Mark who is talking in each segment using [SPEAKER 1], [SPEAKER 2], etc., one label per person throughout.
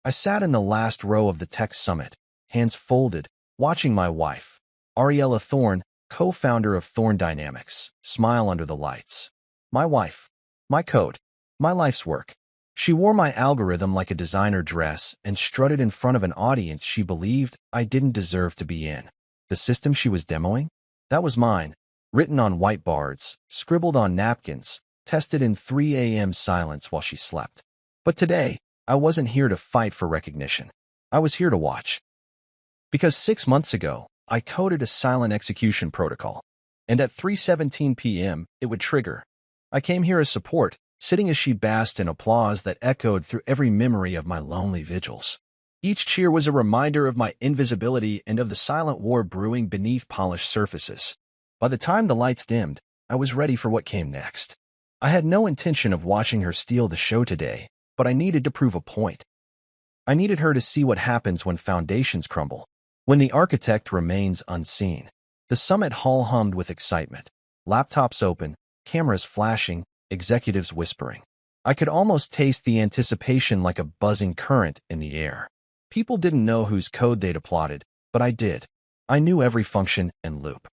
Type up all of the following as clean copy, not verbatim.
[SPEAKER 1] I sat in the last row of the tech summit, hands folded, watching my wife, Ariella Thorne, co-founder of Thorne Dynamics, smile under the lights. My wife. My code. My life's work. She wore my algorithm like a designer dress and strutted in front of an audience she believed I didn't deserve to be in. The system she was demoing? That was mine, written on whiteboards, scribbled on napkins, tested in 3 a.m. silence while she slept. But today, I wasn't here to fight for recognition. I was here to watch. Because 6 months ago, I coded a silent execution protocol, and at 3:17 p.m., it would trigger. I came here as support, sitting as she basked in applause that echoed through every memory of my lonely vigils. Each cheer was a reminder of my invisibility and of the silent war brewing beneath polished surfaces. By the time the lights dimmed, I was ready for what came next. I had no intention of watching her steal the show today, but I needed to prove a point. I needed her to see what happens when foundations crumble, when the architect remains unseen. The summit hall hummed with excitement. Laptops open, cameras flashing, executives whispering. I could almost taste the anticipation like a buzzing current in the air. People didn't know whose code they'd applauded, but I did. I knew every function and loop.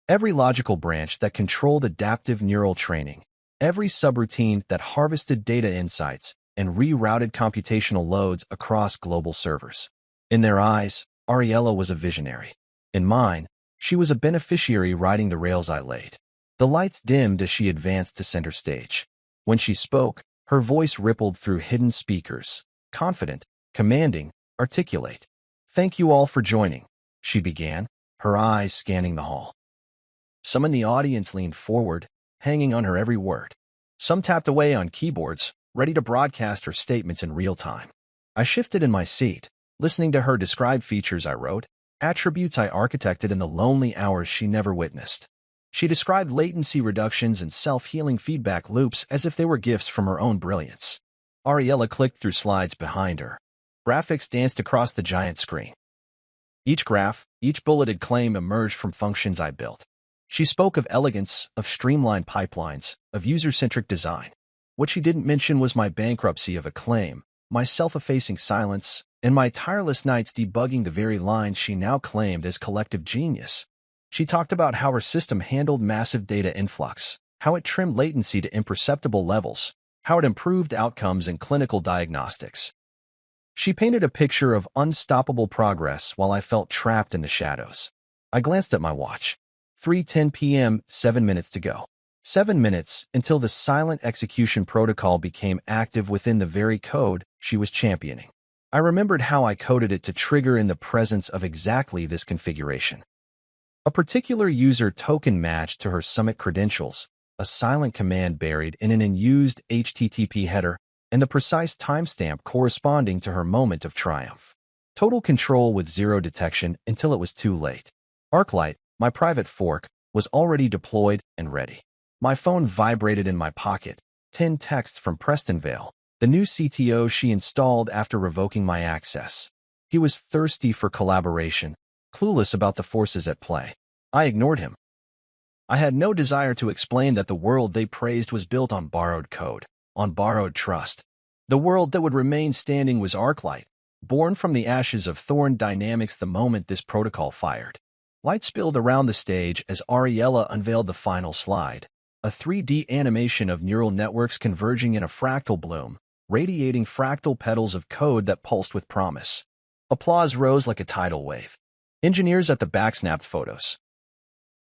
[SPEAKER 1] Every logical branch that controlled adaptive neural training. Every subroutine that harvested data insights and rerouted computational loads across global servers. In their eyes, Ariella was a visionary. In mine, she was a beneficiary riding the rails I laid. The lights dimmed as she advanced to center stage. When she spoke, her voice rippled through hidden speakers, confident, commanding, articulate. "Thank you all for joining," she began, her eyes scanning the hall. Some in the audience leaned forward, hanging on her every word. Some tapped away on keyboards, ready to broadcast her statements in real time. I shifted in my seat, listening to her describe features I wrote, attributes I architected in the lonely hours she never witnessed. She described latency reductions and self-healing feedback loops as if they were gifts from her own brilliance. Ariella clicked through slides behind her. Graphics danced across the giant screen. Each graph, each bulleted claim emerged from functions I built. She spoke of elegance, of streamlined pipelines, of user-centric design. What she didn't mention was my bankruptcy of a claim, my self-effacing silence, and my tireless nights debugging the very lines she now claimed as collective genius. She talked about how her system handled massive data influx, how it trimmed latency to imperceptible levels, how it improved outcomes in clinical diagnostics. She painted a picture of unstoppable progress while I felt trapped in the shadows. I glanced at my watch. 3:10 p.m., 7 minutes to go. 7 minutes until the silent execution protocol became active within the very code she was championing. I remembered how I coded it to trigger in the presence of exactly this configuration. A particular user token matched to her summit credentials, a silent command buried in an unused HTTP header, and the precise timestamp corresponding to her moment of triumph. Total control with zero detection until it was too late. Arclight, my private fork, was already deployed and ready. My phone vibrated in my pocket. 10 texts from Preston Vale, the new CTO she installed after revoking my access. He was thirsty for collaboration, clueless about the forces at play. I ignored him. I had no desire to explain that the world they praised was built on borrowed code, on borrowed trust. The world that would remain standing was Arclight, born from the ashes of Thorne Dynamics the moment this protocol fired. Light spilled around the stage as Ariella unveiled the final slide, a 3D animation of neural networks converging in a fractal bloom, radiating fractal petals of code that pulsed with promise. Applause rose like a tidal wave. Engineers at the back snapped photos.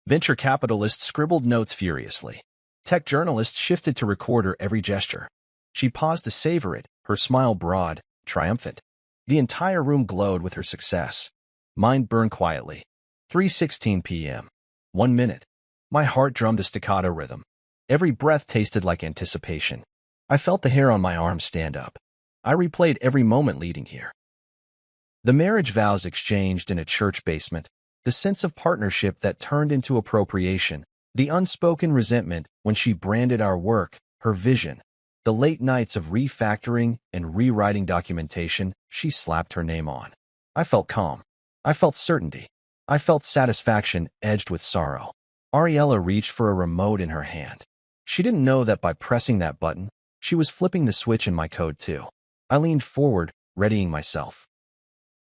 [SPEAKER 1] Venture capitalists scribbled notes furiously. Tech journalists shifted to record her every gesture. She paused to savor it, her smile broad, triumphant. The entire room glowed with her success. Mine burned quietly. 3:16 p.m. 1 minute. My heart drummed a staccato rhythm. Every breath tasted like anticipation. I felt the hair on my arm stand up. I replayed every moment leading here. The marriage vows exchanged in a church basement, the sense of partnership that turned into appropriation, the unspoken resentment when she branded our work, her vision, the late nights of refactoring and rewriting documentation she slapped her name on. I felt calm. I felt certainty. I felt satisfaction edged with sorrow. Ariella reached for a remote in her hand. She didn't know that by pressing that button, she was flipping the switch in my code too. I leaned forward, readying myself.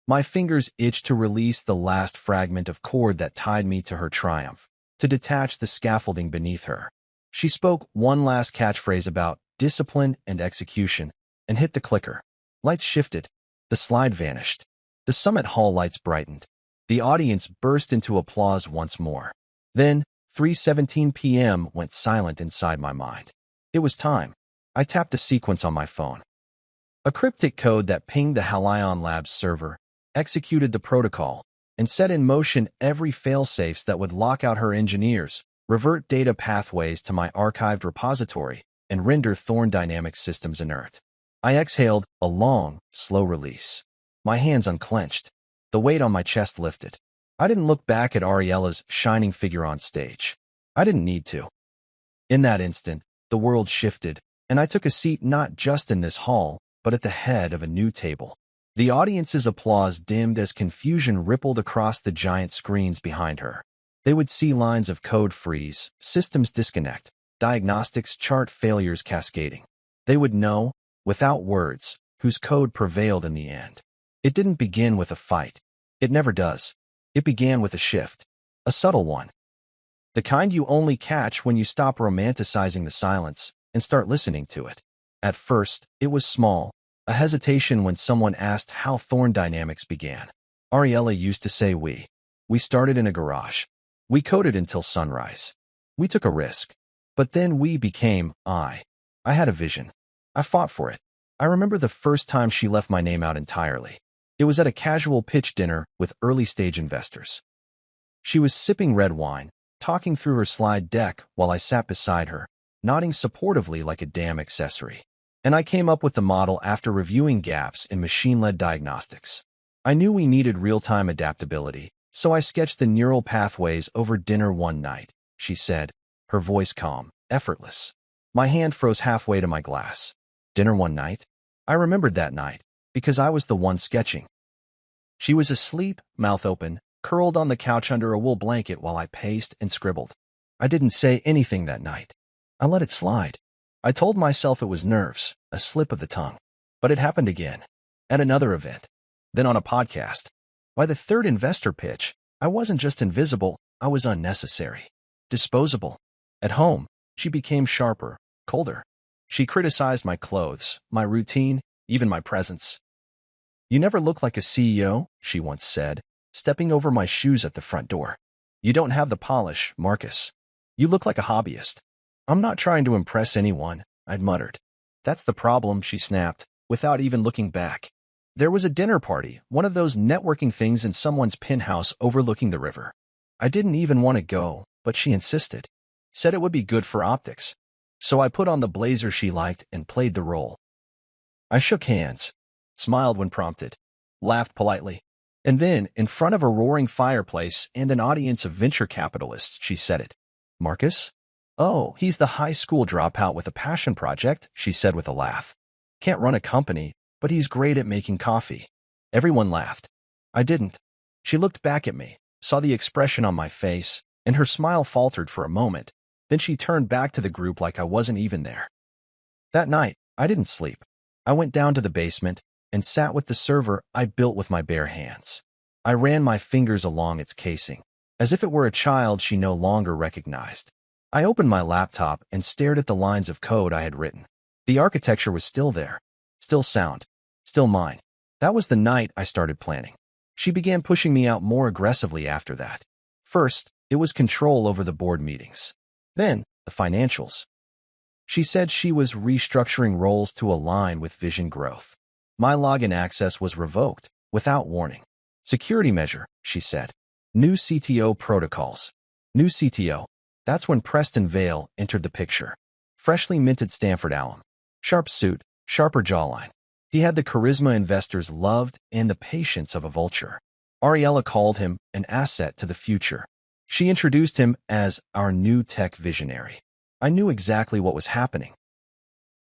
[SPEAKER 1] My fingers itched to release the last fragment of cord that tied me to her triumph, to detach the scaffolding beneath her. She spoke one last catchphrase about discipline and execution, and hit the clicker. Lights shifted. The slide vanished. The summit hall lights brightened. The audience burst into applause once more. Then, 3:17 p.m. went silent inside my mind. It was time. I tapped a sequence on my phone. A cryptic code that pinged the Halion Labs server, executed the protocol, and set in motion every failsafes that would lock out her engineers, revert data pathways to my archived repository, and render Thorn Dynamics systems inert. I exhaled a long, slow release. My hands unclenched. The weight on my chest lifted. I didn't look back at Ariella's shining figure on stage. I didn't need to. In that instant, the world shifted, and I took a seat not just in this hall, but at the head of a new table. The audience's applause dimmed as confusion rippled across the giant screens behind her. They would see lines of code freeze, systems disconnect, diagnostics chart failures cascading. They would know, without words, whose code prevailed in the end. It didn't begin with a fight. It never does. It began with a shift. A subtle one. The kind you only catch when you stop romanticizing the silence and start listening to it. At first, it was small, a hesitation when someone asked how Thorn Dynamics began. Ariella used to say we. We started in a garage. We coded until sunrise. We took a risk. But then we became I. I had a vision. I fought for it. I remember the first time she left my name out entirely. It was at a casual pitch dinner with early-stage investors. She was sipping red wine, talking through her slide deck while I sat beside her, nodding supportively like a damn accessory. And I came up with the model after reviewing gaps in machine-led diagnostics. I knew we needed real-time adaptability, so I sketched the neural pathways over dinner one night, she said, her voice calm, effortless. My hand froze halfway to my glass. Dinner one night? I remembered that night, because I was the one sketching. She was asleep, mouth open, curled on the couch under a wool blanket while I paced and scribbled. I didn't say anything that night. I let it slide. I told myself it was nerves, a slip of the tongue. But it happened again. At another event. Then on a podcast. By the third investor pitch, I wasn't just invisible, I was unnecessary. Disposable. At home, she became sharper, colder. She criticized my clothes, my routine, even my presence. You never look like a CEO, she once said, stepping over my shoes at the front door. You don't have the polish, Marcus. You look like a hobbyist. I'm not trying to impress anyone, I'd muttered. That's the problem, she snapped, without even looking back. There was a dinner party, one of those networking things in someone's penthouse overlooking the river. I didn't even want to go, but she insisted. Said it would be good for optics. So I put on the blazer she liked and played the role. I shook hands, smiled when prompted, laughed politely. And then, in front of a roaring fireplace and an audience of venture capitalists, she said it. Marcus? Oh, he's the high school dropout with a passion project, she said with a laugh. Can't run a company, but he's great at making coffee. Everyone laughed. I didn't. She looked back at me, saw the expression on my face, and her smile faltered for a moment. Then she turned back to the group like I wasn't even there. That night, I didn't sleep. I went down to the basement and sat with the server I built with my bare hands. I ran my fingers along its casing, as if it were a child she no longer recognized. I opened my laptop and stared at the lines of code I had written. The architecture was still there, still sound, still mine. That was the night I started planning. She began pushing me out more aggressively after that. First, it was control over the board meetings. Then, the financials. She said she was restructuring roles to align with vision growth. My login access was revoked, without warning. Security measure, she said. New CTO protocols. New CTO. That's when Preston Vale entered the picture. Freshly minted Stanford alum. Sharp suit, sharper jawline. He had the charisma investors loved and the patience of a vulture. Ariella called him an asset to the future. She introduced him as our new tech visionary. I knew exactly what was happening.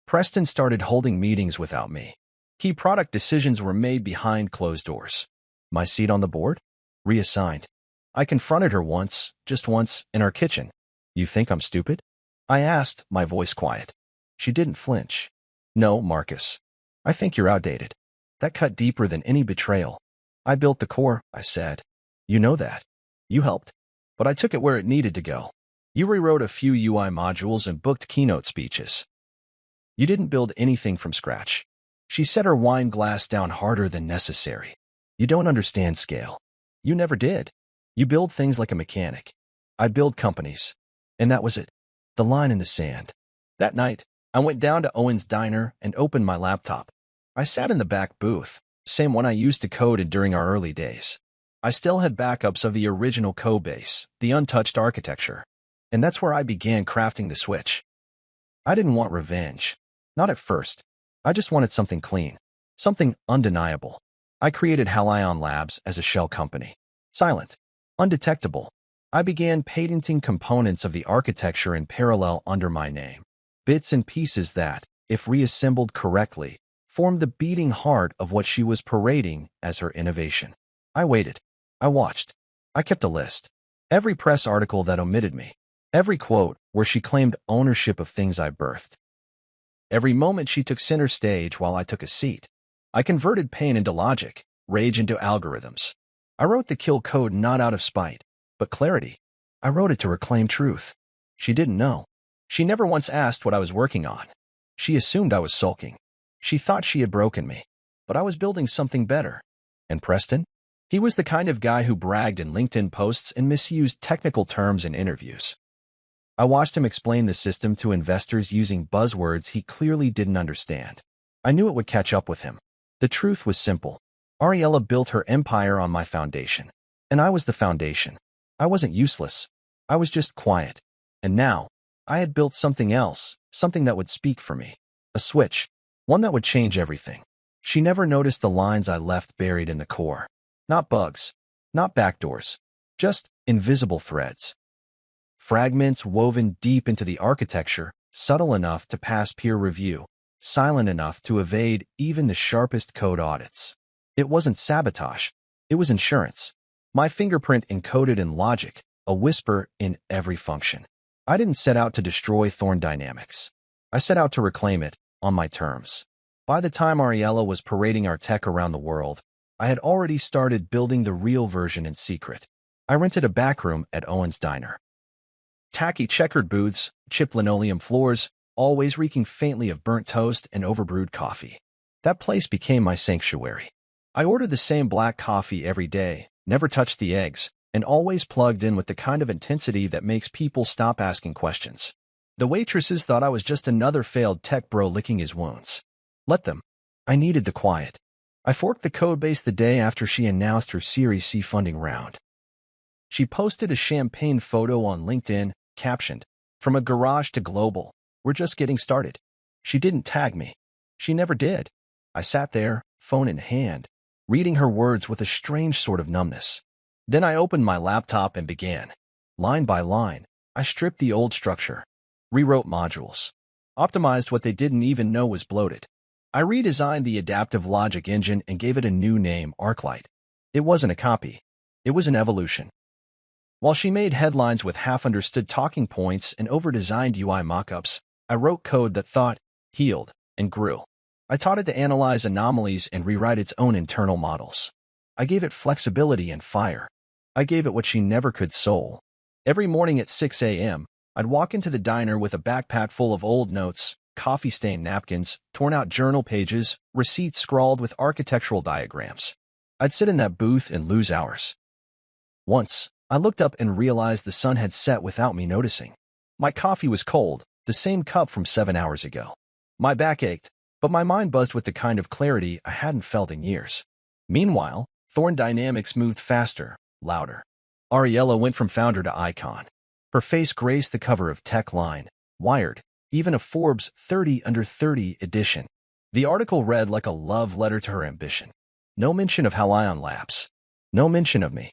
[SPEAKER 1] Preston started holding meetings without me. Key product decisions were made behind closed doors. My seat on the board? Reassigned. I confronted her once, just once, in our kitchen. You think I'm stupid? I asked, my voice quiet. She didn't flinch. No, Marcus. I think you're outdated. That cut deeper than any betrayal. I built the core, I said. You know that. You helped. But I took it where it needed to go. You rewrote a few UI modules and booked keynote speeches. You didn't build anything from scratch. She set her wine glass down harder than necessary. You don't understand scale. You never did. You build things like a mechanic. I build companies. And that was it. The line in the sand. That night, I went down to Owen's Diner and opened my laptop. I sat in the back booth, same one I used to code in during our early days. I still had backups of the original code base, the untouched architecture. And that's where I began crafting the switch. I didn't want revenge. Not at first. I just wanted something clean. Something undeniable. I created Halion Labs as a shell company. Silent. Undetectable. I began patenting components of the architecture in parallel under my name. Bits and pieces that, if reassembled correctly, formed the beating heart of what she was parading as her innovation. I waited. I watched. I kept a list. Every press article that omitted me. Every quote where she claimed ownership of things I birthed. Every moment she took center stage while I took a seat. I converted pain into logic, rage into algorithms. I wrote the kill code not out of spite, but clarity. I wrote it to reclaim truth. She didn't know. She never once asked what I was working on. She assumed I was sulking. She thought she had broken me, but I was building something better. And Preston? He was the kind of guy who bragged in LinkedIn posts and misused technical terms in interviews. I watched him explain the system to investors using buzzwords he clearly didn't understand. I knew it would catch up with him. The truth was simple. Ariella built her empire on my foundation. And I was the foundation. I wasn't useless. I was just quiet. And now, I had built something else, something that would speak for me. A switch. One that would change everything. She never noticed the lines I left buried in the core. Not bugs. Not backdoors. Just invisible threads. Fragments woven deep into the architecture, subtle enough to pass peer review, silent enough to evade even the sharpest code audits. It wasn't sabotage. It was insurance. My fingerprint encoded in logic, a whisper in every function. I didn't set out to destroy Thorn Dynamics. I set out to reclaim it, on my terms. By the time Ariella was parading our tech around the world, I had already started building the real version in secret. I rented a backroom at Owen's Diner. Tacky checkered booths, chipped linoleum floors, always reeking faintly of burnt toast and overbrewed coffee. That place became my sanctuary. I ordered the same black coffee every day, never touched the eggs, and always plugged in with the kind of intensity that makes people stop asking questions. The waitresses thought I was just another failed tech bro licking his wounds. Let them. I needed the quiet. I forked the codebase the day after she announced her Series C funding round. She posted a champagne photo on LinkedIn, captioned, "From a garage to global, we're just getting started." She didn't tag me. She never did. I sat there, phone in hand, reading her words with a strange sort of numbness. Then I opened my laptop and began. Line by line, I stripped the old structure, rewrote modules, optimized what they didn't even know was bloated. I redesigned the adaptive logic engine and gave it a new name, ArcLight. It wasn't a copy. It was an evolution. While she made headlines with half-understood talking points and over-designed UI mockups, I wrote code that thought, healed, and grew. I taught it to analyze anomalies and rewrite its own internal models. I gave it flexibility and fire. I gave it what she never could soul. Every morning at 6 a.m., I'd walk into the diner with a backpack full of old notes, coffee-stained napkins, torn-out journal pages, receipts scrawled with architectural diagrams. I'd sit in that booth and lose hours. Once, I looked up and realized the sun had set without me noticing. My coffee was cold, the same cup from 7 hours ago. My back ached, but my mind buzzed with the kind of clarity I hadn't felt in years. Meanwhile, Thorn Dynamics moved faster, louder. Ariella went from founder to icon. Her face graced the cover of TechLine, Wired, even a Forbes 30 Under 30 edition. The article read like a love letter to her ambition. No mention of Halion Labs. No mention of me.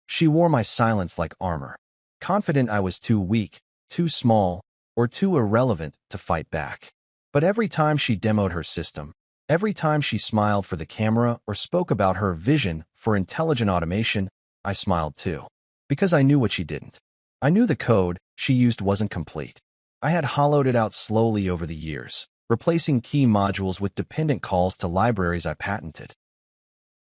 [SPEAKER 1] She wore my silence like armor, confident I was too weak, too small, or too irrelevant to fight back. But every time she demoed her system, every time she smiled for the camera or spoke about her vision for intelligent automation, I smiled too. Because I knew what she didn't. I knew the code she used wasn't complete. I had hollowed it out slowly over the years, replacing key modules with dependent calls to libraries I patented,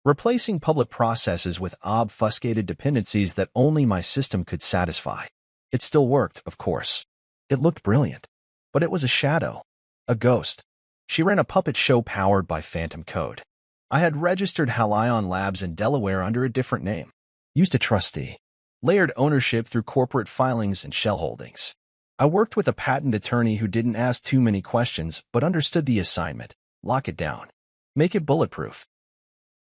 [SPEAKER 1] replacing public processes with obfuscated dependencies that only my system could satisfy. It still worked, of course. It looked brilliant, but it was a shadow, a ghost. She ran a puppet show powered by phantom code. I had registered Halion Labs in Delaware under a different name, used a trustee, layered ownership through corporate filings and shell holdings. I worked with a patent attorney who didn't ask too many questions but understood the assignment. Lock it down. Make it bulletproof.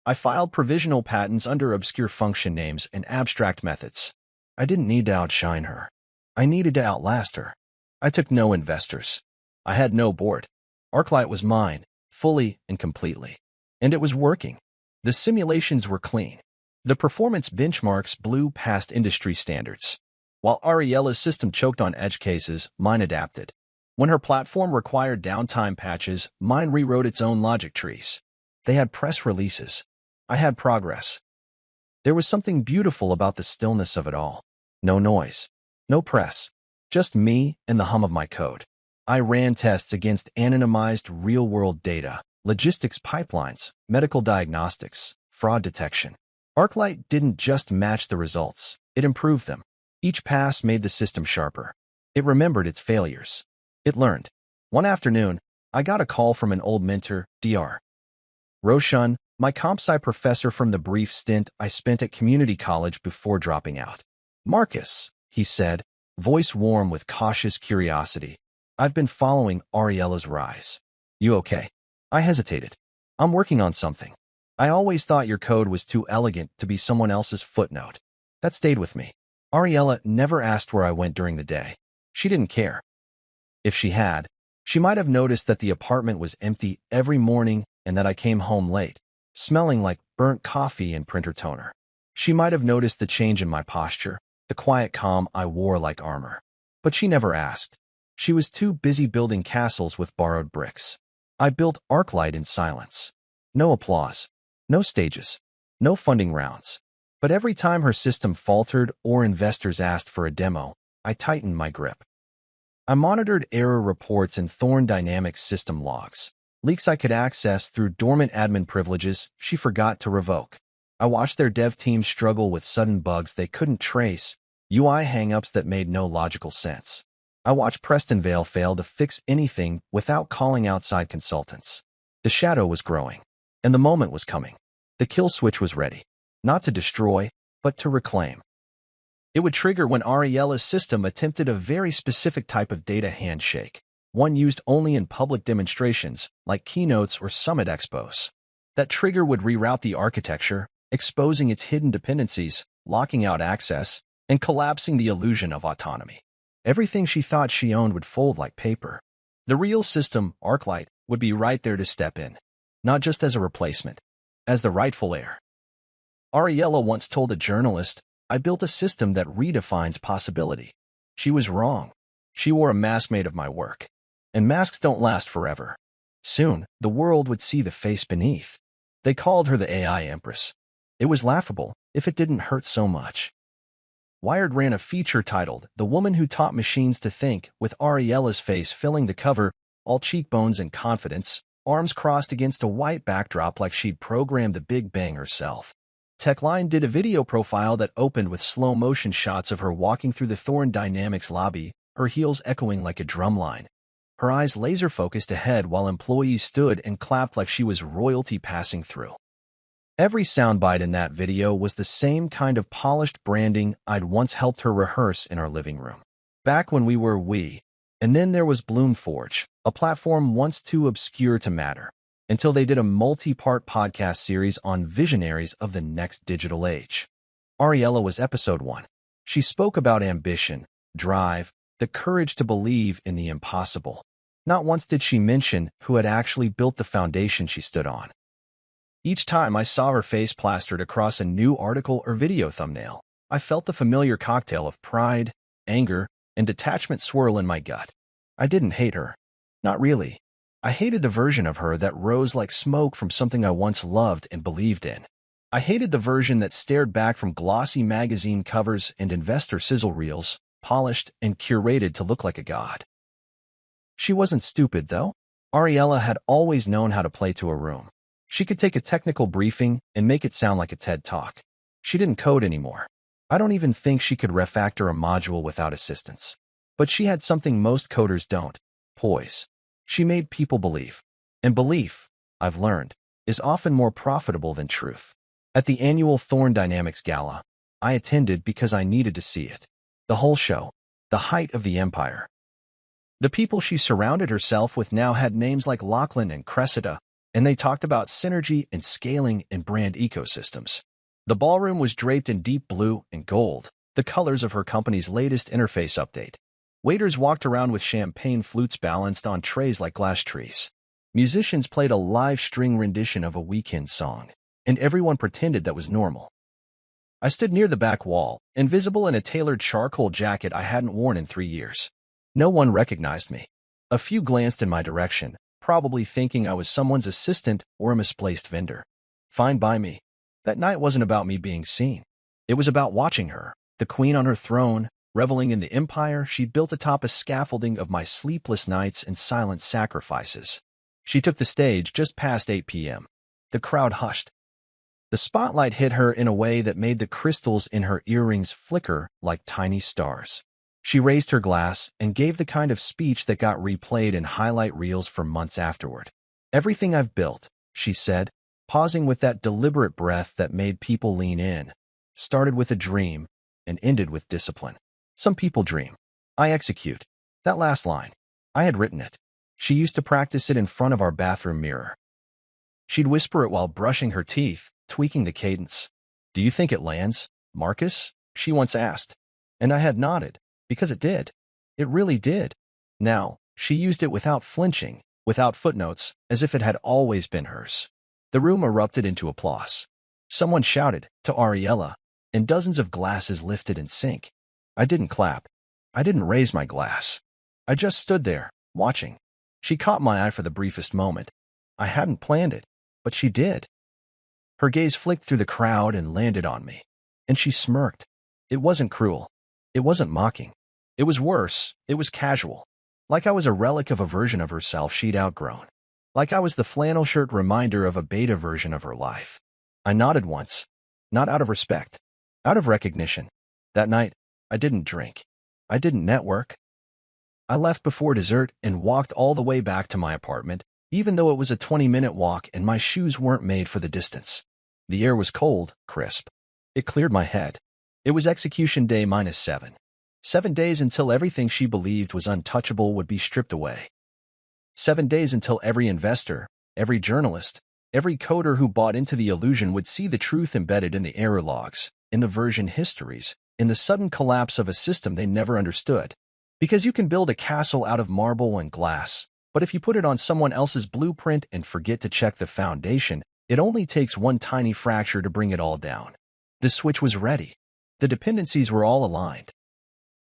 [SPEAKER 1] I filed provisional patents under obscure function names and abstract methods. I didn't need to outshine her. I needed to outlast her. I took no investors. I had no board. ArcLight was mine, fully and completely. And it was working. The simulations were clean. The performance benchmarks blew past industry standards. While Ariella's system choked on edge cases, mine adapted. When her platform required downtime patches, mine rewrote its own logic trees. They had press releases. I had progress. There was something beautiful about the stillness of it all. No noise. No press. Just me and the hum of my code. I ran tests against anonymized real-world data, logistics pipelines, medical diagnostics, fraud detection. ArcLight didn't just match the results, it improved them. Each pass made the system sharper. It remembered its failures. It learned. One afternoon, I got a call from an old mentor, Dr. Roshan, my comp sci professor from the brief stint I spent at community college before dropping out. "Marcus," he said, voice warm with cautious curiosity, "I've been following Ariella's rise. You okay?" I hesitated. "I'm working on something. I always thought your code was too elegant to be someone else's footnote." That stayed with me. Ariella never asked where I went during the day. She didn't care. If she had, she might have noticed that the apartment was empty every morning and that I came home late, smelling like burnt coffee and printer toner. She might have noticed the change in my posture, the quiet calm I wore like armor. But she never asked. She was too busy building castles with borrowed bricks. I built ArcLight in silence. No applause. No stages. No funding rounds. But every time her system faltered or investors asked for a demo, I tightened my grip. I monitored error reports and Thorn Dynamics system logs, leaks I could access through dormant admin privileges she forgot to revoke. I watched their dev team struggle with sudden bugs they couldn't trace, UI hangups that made no logical sense. I watched Preston Vale fail to fix anything without calling outside consultants. The shadow was growing, and the moment was coming. The kill switch was ready. Not to destroy, but to reclaim. It would trigger when Ariella's system attempted a very specific type of data handshake, one used only in public demonstrations, like keynotes or summit expos. That trigger would reroute the architecture, exposing its hidden dependencies, locking out access, and collapsing the illusion of autonomy. Everything she thought she owned would fold like paper. The real system, ArcLight, would be right there to step in, not just as a replacement, as the rightful heir. Ariella once told a journalist, "I built a system that redefines possibility." She was wrong. She wore a mask made of my work. And masks don't last forever. Soon, the world would see the face beneath. They called her the AI Empress. It was laughable, if it didn't hurt so much. Wired ran a feature titled "The Woman Who Taught Machines to Think," with Ariella's face filling the cover, all cheekbones and confidence, arms crossed against a white backdrop like she'd programmed the Big Bang herself. Techline did a video profile that opened with slow-motion shots of her walking through the Thorn Dynamics lobby, her heels echoing like a drumline. Her eyes laser-focused ahead while employees stood and clapped like she was royalty passing through. Every soundbite in that video was the same kind of polished branding I'd once helped her rehearse in our living room. Back when we were we. And then there was Bloomforge, a platform once too obscure to matter, until they did a multi-part podcast series on visionaries of the next digital age. Ariella was episode 1. She spoke about ambition, drive, the courage to believe in the impossible. Not once did she mention who had actually built the foundation she stood on. Each time I saw her face plastered across a new article or video thumbnail, I felt the familiar cocktail of pride, anger, and detachment swirl in my gut. I didn't hate her. Not really. I hated the version of her that rose like smoke from something I once loved and believed in. I hated the version that stared back from glossy magazine covers and investor sizzle reels, polished and curated to look like a god. She wasn't stupid, though. Ariella had always known how to play to a room. She could take a technical briefing and make it sound like a TED Talk. She didn't code anymore. I don't even think she could refactor a module without assistance. But she had something most coders don't: poise. She made people believe. And belief, I've learned, is often more profitable than truth. At the annual Thorn Dynamics Gala, I attended because I needed to see it. The whole show, the height of the empire. The people she surrounded herself with now had names like Lachlan and Cressida, and they talked about synergy and scaling and brand ecosystems. The ballroom was draped in deep blue and gold, the colors of her company's latest interface update. Waiters walked around with champagne flutes balanced on trays like glass trees. Musicians played a live string rendition of a Weeknd song, and everyone pretended that was normal. I stood near the back wall, invisible in a tailored charcoal jacket I hadn't worn in 3 years. No one recognized me. A few glanced in my direction, probably thinking I was someone's assistant or a misplaced vendor. Fine by me. That night wasn't about me being seen. It was about watching her, the queen on her throne, reveling in the empire she'd built atop a scaffolding of my sleepless nights and silent sacrifices. She took the stage just past 8 p.m. The crowd hushed. The spotlight hit her in a way that made the crystals in her earrings flicker like tiny stars. She raised her glass and gave the kind of speech that got replayed in highlight reels for months afterward. "Everything I've built," she said, pausing with that deliberate breath that made people lean in, "started with a dream and ended with discipline. Some people dream. I execute." That last line, I had written it. She used to practice it in front of our bathroom mirror. She'd whisper it while brushing her teeth, tweaking the cadence. "Do you think it lands, Marcus?" she once asked. And I had nodded, because it did. It really did. Now, she used it without flinching, without footnotes, as if it had always been hers. The room erupted into applause. Someone shouted, "To Ariella," and dozens of glasses lifted in sync. I didn't clap. I didn't raise my glass. I just stood there, watching. She caught my eye for the briefest moment. I hadn't planned it, but she did. Her gaze flicked through the crowd and landed on me. And she smirked. It wasn't cruel. It wasn't mocking. It was worse. It was casual. Like I was a relic of a version of herself she'd outgrown. Like I was the flannel shirt reminder of a beta version of her life. I nodded once. Not out of respect. Out of recognition. That night, I didn't drink. I didn't network. I left before dessert and walked all the way back to my apartment, even though it was a 20-minute walk and my shoes weren't made for the distance. The air was cold, crisp. It cleared my head. It was execution day -7. 7 days until everything she believed was untouchable would be stripped away. 7 days until every investor, every journalist, every coder who bought into the illusion would see the truth embedded in the error logs, in the version histories, in the sudden collapse of a system they never understood. Because you can build a castle out of marble and glass, but if you put it on someone else's blueprint and forget to check the foundation, it only takes one tiny fracture to bring it all down. The switch was ready. The dependencies were all aligned.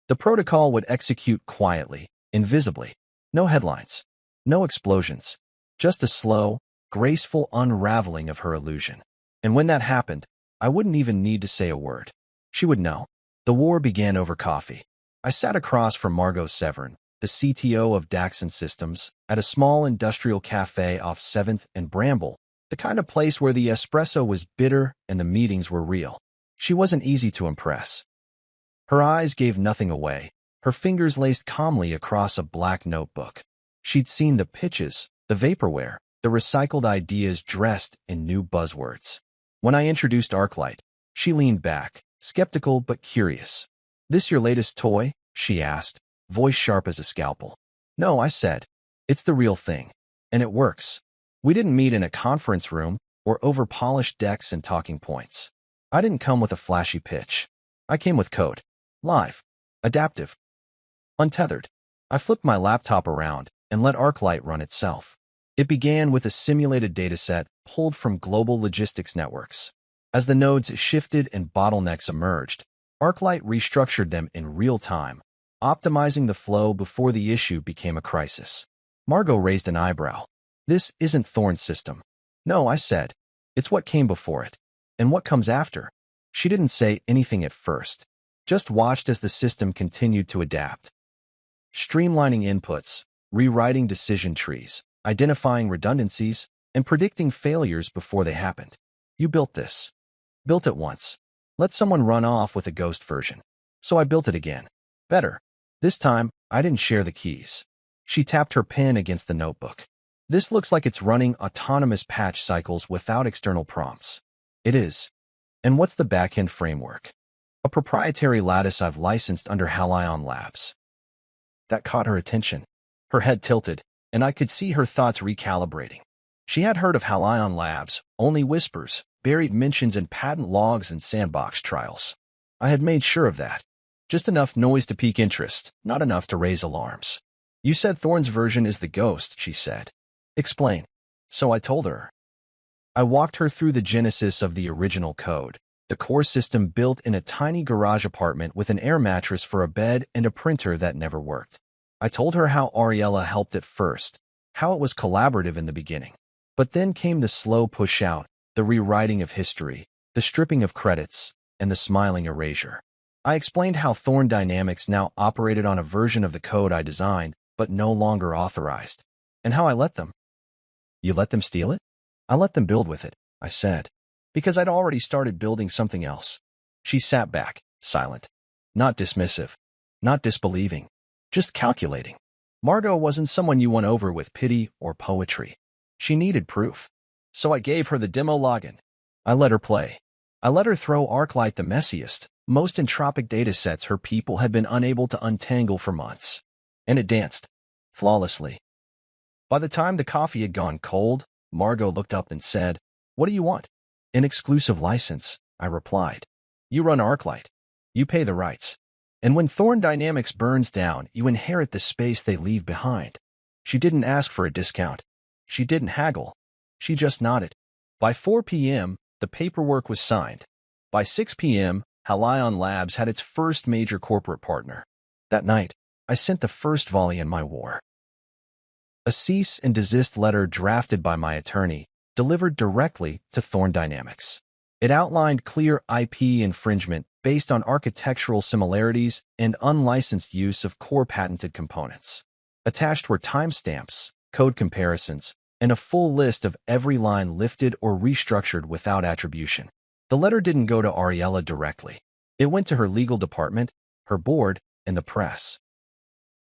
[SPEAKER 1] The protocol would execute quietly, invisibly. No headlines. No explosions. Just a slow, graceful unraveling of her illusion. And when that happened, I wouldn't even need to say a word. She would know. The war began over coffee. I sat across from Margot Severn, the CTO of Daxon Systems, at a small industrial cafe off 7th and Bramble, the kind of place where the espresso was bitter and the meetings were real. She wasn't easy to impress. Her eyes gave nothing away, her fingers laced calmly across a black notebook. She'd seen the pitches, the vaporware, the recycled ideas dressed in new buzzwords. When I introduced ArcLight, she leaned back, skeptical but curious. "This your latest toy?" she asked, voice sharp as a scalpel. "No," I said. "It's the real thing. And it works." We didn't meet in a conference room or over polished decks and talking points. I didn't come with a flashy pitch. I came with code. Live. Adaptive. Untethered. I flipped my laptop around and let ArcLight run itself. It began with a simulated dataset pulled from global logistics networks. As the nodes shifted and bottlenecks emerged, ArcLight restructured them in real time, optimizing the flow before the issue became a crisis. Margot raised an eyebrow. "This isn't Thorn's system." "No," I said. "It's what came before it. And what comes after." She didn't say anything at first, just watched as the system continued to adapt. Streamlining inputs, rewriting decision trees, identifying redundancies, and predicting failures before they happened. You built this. Built it once. Let someone run off with a ghost version. So I built it again. Better. This time, I didn't share the keys. She tapped her pen against the notebook. This looks like it's running autonomous patch cycles without external prompts. It is. And what's the backend framework? A proprietary lattice I've licensed under Halion Labs. That caught her attention. Her head tilted, and I could see her thoughts recalibrating. She had heard of Halion Labs, only whispers, buried mentions in patent logs and sandbox trials. I had made sure of that. Just enough noise to pique interest, not enough to raise alarms. You said Thorn's version is the ghost, she said. Explain. So I told her. I walked her through the genesis of the original code, the core system built in a tiny garage apartment with an air mattress for a bed and a printer that never worked. I told her how Ariella helped at first, how it was collaborative in the beginning. But then came the slow push-out, the rewriting of history, the stripping of credits, and the smiling erasure. I explained how Thorn Dynamics now operated on a version of the code I designed, but no longer authorized, and how I let them. You let them steal it? I let them build with it, I said, because I'd already started building something else. She sat back, silent, not dismissive, not disbelieving, just calculating. Margot wasn't someone you won over with pity or poetry. She needed proof. So I gave her the demo login. I let her play. I let her throw ArcLight the messiest, most entropic datasets her people had been unable to untangle for months. And it danced, flawlessly. By the time the coffee had gone cold, Margot looked up and said, "What do you want?" "An exclusive license," I replied. "You run ArcLight. You pay the rights. And when Thorn Dynamics burns down, you inherit the space they leave behind." She didn't ask for a discount. She didn't haggle. She just nodded. By 4 p.m., the paperwork was signed. By 6 p.m., Halion Labs had its first major corporate partner. That night, I sent the first volley in my war. A cease and desist letter drafted by my attorney, delivered directly to Thorn Dynamics. It outlined clear IP infringement based on architectural similarities and unlicensed use of core patented components. Attached were timestamps, code comparisons, and a full list of every line lifted or restructured without attribution. The letter didn't go to Ariella directly. It went to her legal department, her board, and the press.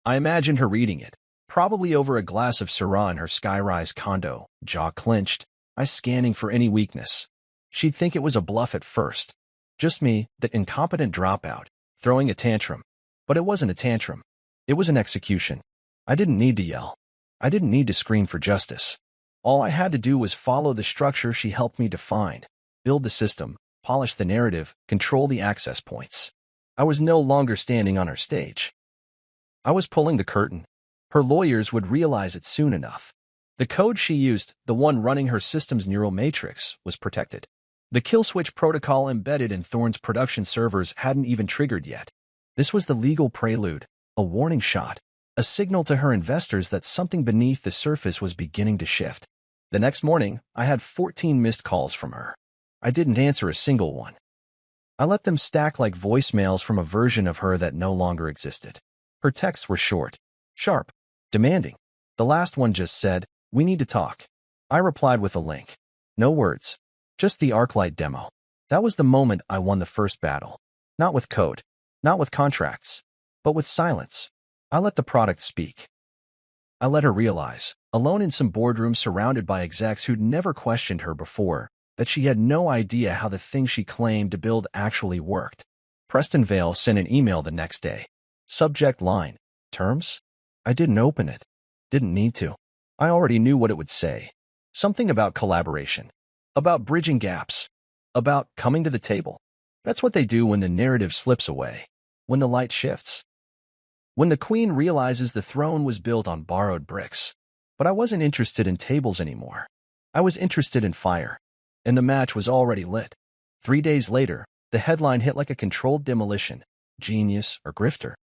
[SPEAKER 1] I imagined her reading it, probably over a glass of Syrah in her skyrise condo, jaw clenched, eyes scanning for any weakness. She'd think it was a bluff at first. Just me, that incompetent dropout, throwing a tantrum. But it wasn't a tantrum. It was an execution. I didn't need to yell. I didn't need to scream for justice. All I had to do was follow the structure she helped me define, build the system, polish the narrative, control the access points. I was no longer standing on her stage. I was pulling the curtain. Her lawyers would realize it soon enough. The code she used, the one running her system's neural matrix, was protected. The kill switch protocol embedded in Thorn's production servers hadn't even triggered yet. This was the legal prelude, a warning shot, a signal to her investors that something beneath the surface was beginning to shift. The next morning, I had 14 missed calls from her. I didn't answer a single one. I let them stack like voicemails from a version of her that no longer existed. Her texts were short, sharp, demanding. The last one just said, "We need to talk." I replied with a link. No words. Just the ArcLight demo. That was the moment I won the first battle. Not with code, not with contracts, but with silence. I let the product speak. I let her realize, alone in some boardroom surrounded by execs who'd never questioned her before, that she had no idea how the thing she claimed to build actually worked. Preston Vale sent an email the next day. Subject line, terms? I didn't open it. Didn't need to. I already knew what it would say. Something about collaboration. About bridging gaps. About coming to the table. That's what they do when the narrative slips away. When the light shifts. When the queen realizes the throne was built on borrowed bricks. But I wasn't interested in tables anymore. I was interested in fire. And the match was already lit. 3 days later, the headline hit like a controlled demolition. Genius or grifter.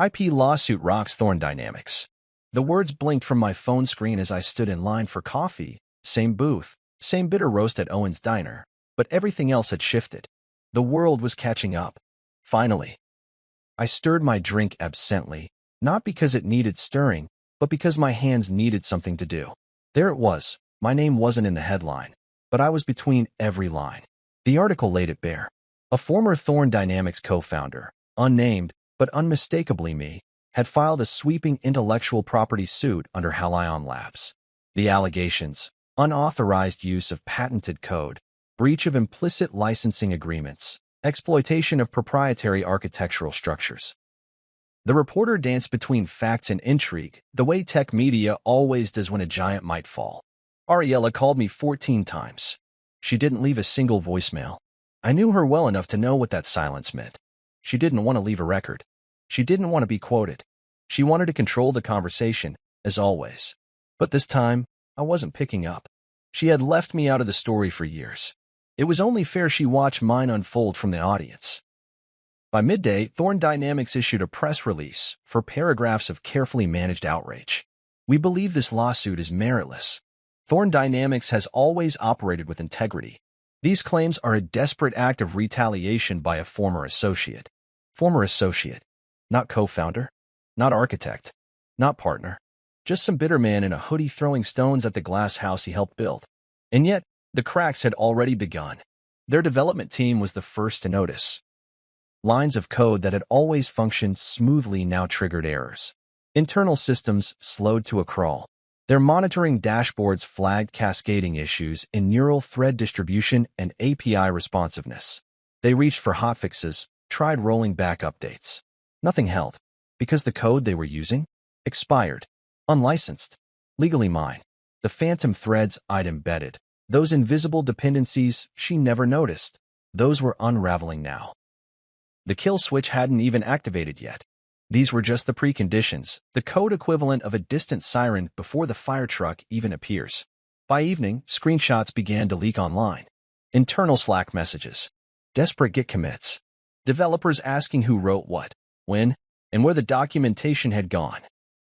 [SPEAKER 1] IP lawsuit rocks Thorn Dynamics. The words blinked from my phone screen as I stood in line for coffee. Same booth, same bitter roast at Owen's Diner. But everything else had shifted. The world was catching up. Finally. I stirred my drink absently, not because it needed stirring, but because my hands needed something to do. There it was. My name wasn't in the headline, but I was between every line. The article laid it bare. A former Thorn Dynamics co-founder, unnamed but unmistakably me, had filed a sweeping intellectual property suit under Halion Labs. The allegations: unauthorized use of patented code, breach of implicit licensing agreements, exploitation of proprietary architectural structures. The reporter danced between facts and intrigue, the way tech media always does when a giant might fall. Ariella called me 14 times. She didn't leave a single voicemail. I knew her well enough to know what that silence meant. She didn't want to leave a record. She didn't want to be quoted. She wanted to control the conversation, as always. But this time, I wasn't picking up. She had left me out of the story for years. It was only fair she watch mine unfold from the audience. By midday, Thorn Dynamics issued a press release for paragraphs of carefully managed outrage. We believe this lawsuit is meritless. Thorn Dynamics has always operated with integrity. These claims are a desperate act of retaliation by a former associate. Former associate. Not co-founder. Not architect. Not partner. Just some bitter man in a hoodie throwing stones at the glass house he helped build. And yet, the cracks had already begun. Their development team was the first to notice. Lines of code that had always functioned smoothly now triggered errors. Internal systems slowed to a crawl. Their monitoring dashboards flagged cascading issues in neural thread distribution and API responsiveness. They reached for hotfixes, tried rolling back updates. Nothing held, because the code they were using expired, unlicensed, legally mine. The phantom threads I'd embedded, those invisible dependencies she never noticed, those were unraveling now. The kill switch hadn't even activated yet. These were just the preconditions, the code equivalent of a distant siren before the fire truck even appears. By evening, screenshots began to leak online. Internal Slack messages. Desperate Git commits. Developers asking who wrote what, when, and where the documentation had gone.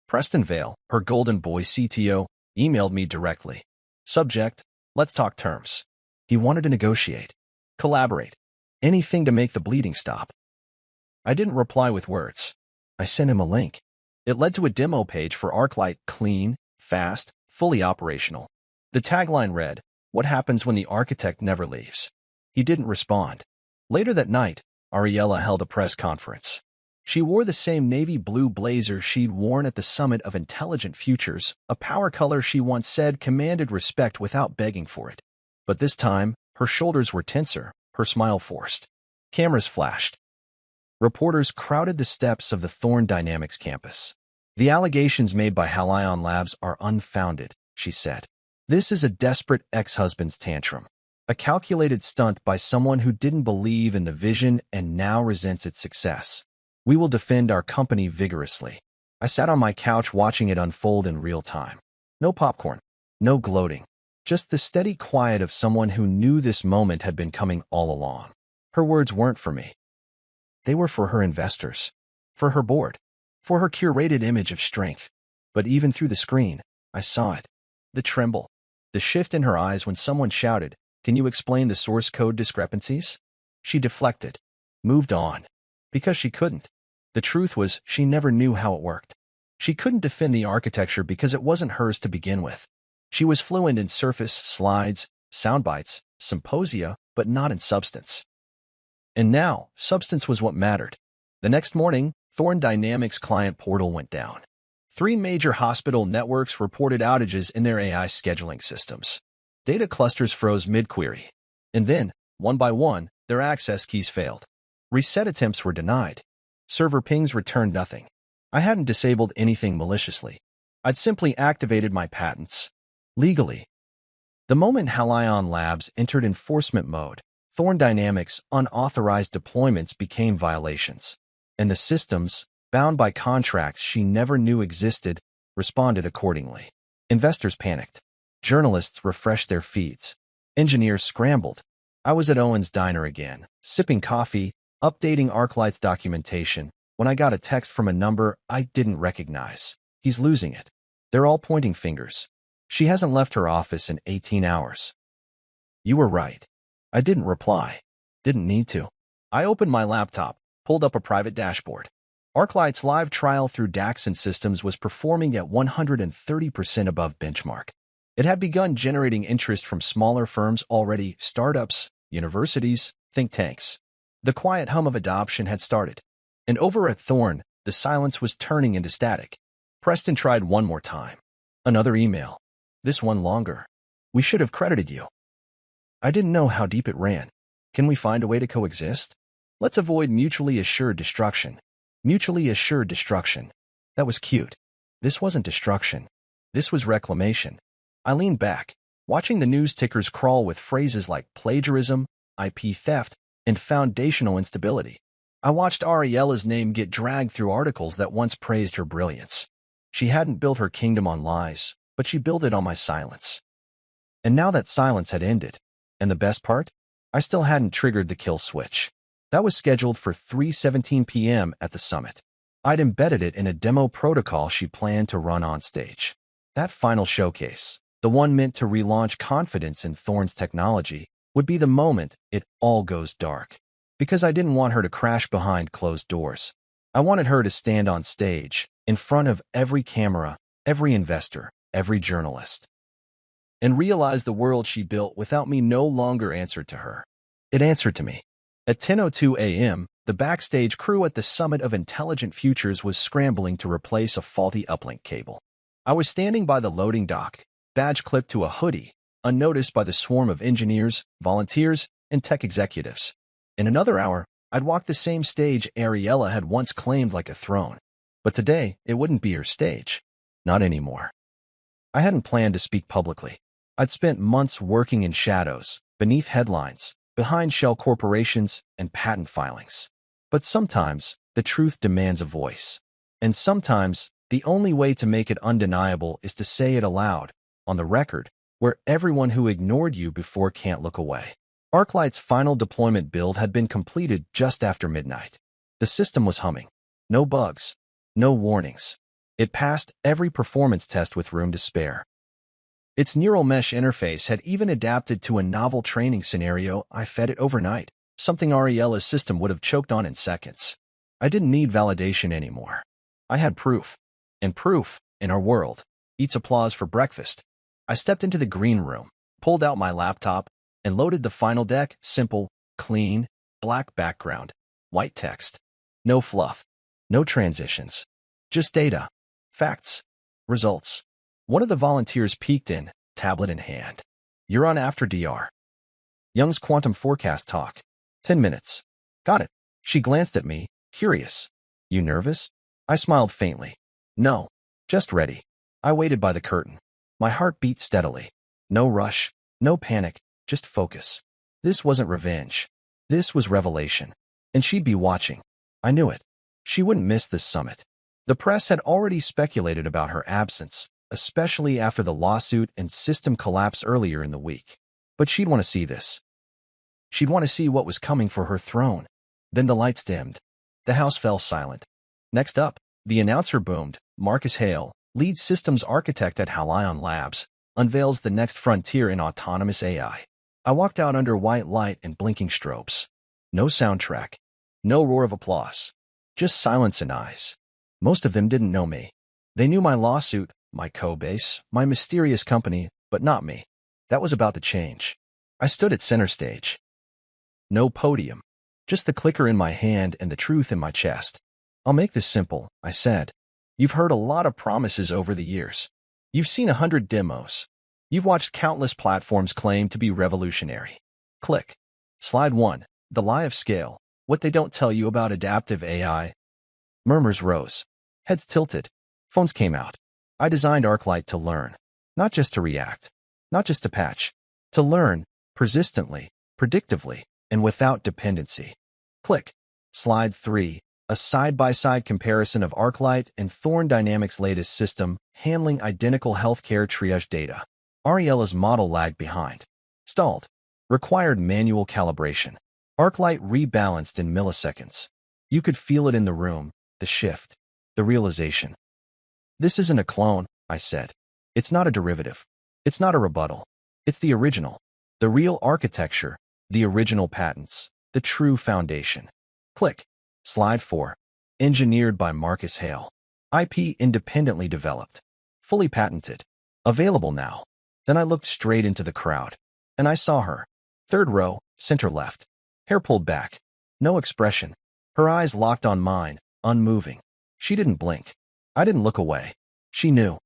[SPEAKER 1] Preston Vale, her golden boy CTO, emailed me directly. Subject: let's talk terms. He wanted to negotiate. Collaborate. Anything to make the bleeding stop. I didn't reply with words. I sent him a link. It led to a demo page for ArcLight: clean, fast, fully operational. The tagline read, "What happens when the architect never leaves?" He didn't respond. Later that night, Ariella held a press conference. She wore the same navy blue blazer she'd worn at the Summit of Intelligent Futures, a power color she once said commanded respect without begging for it. But this time, her shoulders were tenser, her smile forced. Cameras flashed. Reporters crowded the steps of the Thorn Dynamics campus. "The allegations made by Halion Labs are unfounded," she said. "This is a desperate ex-husband's tantrum. A calculated stunt by someone who didn't believe in the vision and now resents its success. We will defend our company vigorously." I sat on my couch watching it unfold in real time. No popcorn, no gloating, just the steady quiet of someone who knew this moment had been coming all along. Her words weren't for me. They were for her investors, for her board, for her curated image of strength. But even through the screen, I saw it. The tremble, the shift in her eyes when someone shouted, "Can you explain the source code discrepancies?" She deflected, moved on, because she couldn't. The truth was, she never knew how it worked. She couldn't defend the architecture because it wasn't hers to begin with. She was fluent in surface, slides, soundbites, symposia, but not in substance. And now, substance was what mattered. The next morning, Thorn Dynamics client portal went down. 3 major hospital networks reported outages in their AI scheduling systems. Data clusters froze mid-query. And then, one by one, their access keys failed. Reset attempts were denied. Server pings returned nothing. I hadn't disabled anything maliciously. I'd simply activated my patents. Legally. The moment Halion Labs entered enforcement mode, Thorn Dynamics' unauthorized deployments became violations. And the systems, bound by contracts she never knew existed, responded accordingly. Investors panicked. Journalists refreshed their feeds. Engineers scrambled. I was at Owen's Diner again, sipping coffee, updating ArcLight's documentation, when I got a text from a number I didn't recognize. "He's losing it. They're all pointing fingers. She hasn't left her office in 18 hours. You were right. I didn't reply. Didn't need to. I opened my laptop, pulled up a private dashboard. ArcLight's live trial through DAX and systems was performing at 130% above benchmark. It had begun generating interest from smaller firms already, startups, universities, think tanks. The quiet hum of adoption had started. And over at Thorn, the silence was turning into static. Preston tried one more time. Another email. This one longer. We should have credited you. I didn't know how deep it ran. Can we find a way to coexist? Let's avoid mutually assured destruction. Mutually assured destruction. That was cute. This wasn't destruction. This was reclamation. I leaned back, watching the news tickers crawl with phrases like plagiarism, IP theft, and foundational instability. I watched Ariella's name get dragged through articles that once praised her brilliance. She hadn't built her kingdom on lies, but she built it on my silence. And now that silence had ended, and the best part? I still hadn't triggered the kill switch. That was scheduled for 3:17 p.m. at the summit. I'd embedded it in a demo protocol she planned to run on stage. That final showcase, the one meant to relaunch confidence in Thorn's technology, would be the moment it all goes dark. Because I didn't want her to crash behind closed doors. I wanted her to stand on stage, in front of every camera, every investor, every journalist, and realize the world she built without me no longer answered to her. It answered to me. At 10:02 a.m., the backstage crew at the Summit of Intelligent Futures was scrambling to replace a faulty uplink cable. I was standing by the loading dock, badge clipped to a hoodie, unnoticed by the swarm of engineers, volunteers, and tech executives. In another hour, I'd walk the same stage Ariella had once claimed like a throne. But today, it wouldn't be her stage. Not anymore. I hadn't planned to speak publicly. I'd spent months working in shadows, beneath headlines, behind shell corporations and patent filings. But sometimes, the truth demands a voice. And sometimes, the only way to make it undeniable is to say it aloud, on the record, where everyone who ignored you before can't look away. ArcLight's final deployment build had been completed just after midnight. The system was humming. No bugs. No warnings. It passed every performance test with room to spare. Its neural mesh interface had even adapted to a novel training scenario I fed it overnight, something Ariella's system would have choked on in seconds. I didn't need validation anymore. I had proof. And proof, in our world, eats applause for breakfast. I stepped into the green room, pulled out my laptop, and loaded the final deck. Simple, clean, black background, white text. No fluff. No transitions. Just data. Facts. Results. One of the volunteers peeked in, tablet in hand. You're on after DR. Young's quantum forecast talk. 10 minutes. Got it. She glanced at me, curious. You nervous? I smiled faintly. No. Just ready. I waited by the curtain. My heart beat steadily. No rush. No panic. Just focus. This wasn't revenge. This was revelation. And she'd be watching. I knew it. She wouldn't miss this summit. The press had already speculated about her absence, especially after the lawsuit and system collapse earlier in the week. But she'd want to see this. She'd want to see what was coming for her throne. Then the lights dimmed. The house fell silent. Next up, the announcer boomed. Marcus Hale, lead systems architect at Halion Labs, unveils the next frontier in autonomous AI. I walked out under white light and blinking strobes. No soundtrack. No roar of applause. Just silence and eyes. Most of them didn't know me. They knew my lawsuit, my co-base, my mysterious company, but not me. That was about to change. I stood at center stage. No podium. Just the clicker in my hand and the truth in my chest. I'll make this simple, I said. You've heard a lot of promises over the years. You've seen 100 demos. You've watched countless platforms claim to be revolutionary. Click. Slide 1. The lie of scale. What they don't tell you about adaptive AI. Murmurs rose. Heads tilted. Phones came out. I designed ArcLight to learn. Not just to react. Not just to patch. To learn, persistently, predictively, and without dependency. Click. Slide 3. A side-by-side comparison of ArcLight and Thorn Dynamics' latest system, handling identical healthcare triage data. Ariella's model lagged behind. Stalled. Required manual calibration. ArcLight rebalanced in milliseconds. You could feel it in the room, the shift, the realization. This isn't a clone, I said. It's not a derivative. It's not a rebuttal. It's the original. The real architecture, the original patents, the true foundation. Click. Slide 4. Engineered by Marcus Hale. IP independently developed. Fully patented. Available now. Then I looked straight into the crowd, and I saw her. Third row, center left. Hair pulled back. No expression. Her eyes locked on mine, unmoving. She didn't blink. I didn't look away. She knew.